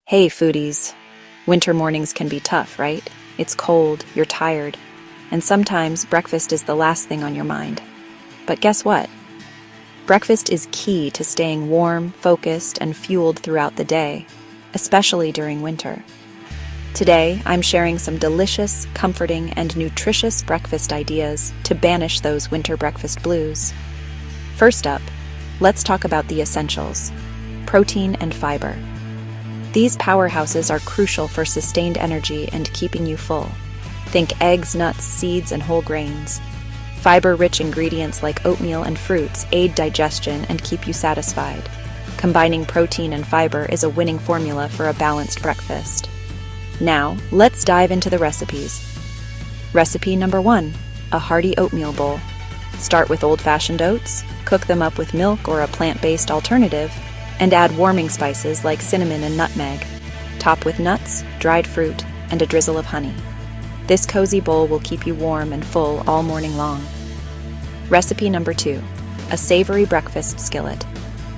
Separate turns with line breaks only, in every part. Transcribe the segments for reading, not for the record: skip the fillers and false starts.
Hey foodies, winter mornings can be tough, right? It's cold, you're tired, and sometimes breakfast is the last thing on your mind. But guess what? Breakfast is key to staying warm, focused, and fueled throughout the day, especially during winter. Today, I'm sharing some delicious, comforting, and nutritious breakfast ideas to banish those winter breakfast blues. First up, let's talk about the essentials: protein and fiber. These powerhouses are crucial for sustained energy and keeping you full. Think eggs, nuts, seeds, and whole grains. Fiber-rich ingredients like oatmeal and fruits aid digestion and keep you satisfied. Combining protein and fiber is a winning formula for a balanced breakfast. Now, let's dive into the recipes. Recipe number 1, a hearty oatmeal bowl. Start with old-fashioned oats, cook them up with milk or a plant-based alternative, and add warming spices like cinnamon and nutmeg. Top with nuts, dried fruit, and a drizzle of honey. This cozy bowl will keep you warm and full all morning long. Recipe number 2, a savory breakfast skillet.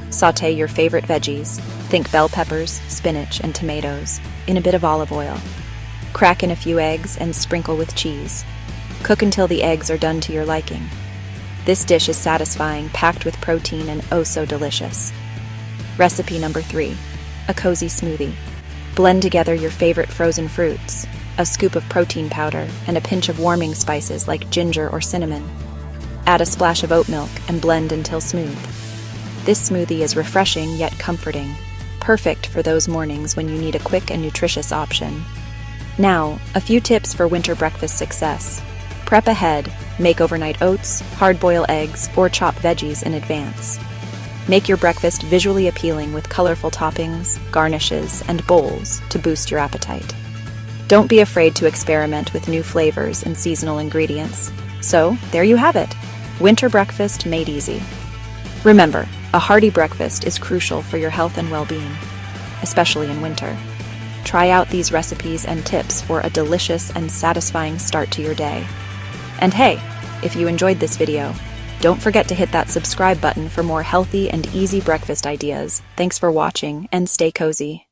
Sauté your favorite veggies, think bell peppers, spinach, and tomatoes, in a bit of olive oil. Crack in a few eggs and sprinkle with cheese. Cook until the eggs are done to your liking. This dish is satisfying, packed with protein, and oh so delicious. Recipe number 3, a cozy smoothie. Blend together your favorite frozen fruits, a scoop of protein powder, and a pinch of warming spices like ginger or cinnamon. Add a splash of oat milk and blend until smooth. This smoothie is refreshing yet comforting, perfect for those mornings when you need a quick and nutritious option. Now, a few tips for winter breakfast success. Prep ahead, make overnight oats, hard-boil eggs, or chop veggies in advance. Make your breakfast visually appealing with colorful toppings, garnishes, and bowls to boost your appetite. Don't be afraid to experiment with new flavors and seasonal ingredients. So, there you have it, winter breakfast made easy. Remember, a hearty breakfast is crucial for your health and well-being, especially in winter. Try out these recipes and tips for a delicious and satisfying start to your day. And hey, if you enjoyed this video, don't forget to hit that subscribe button for more healthy and easy breakfast ideas. Thanks for watching, and stay cozy.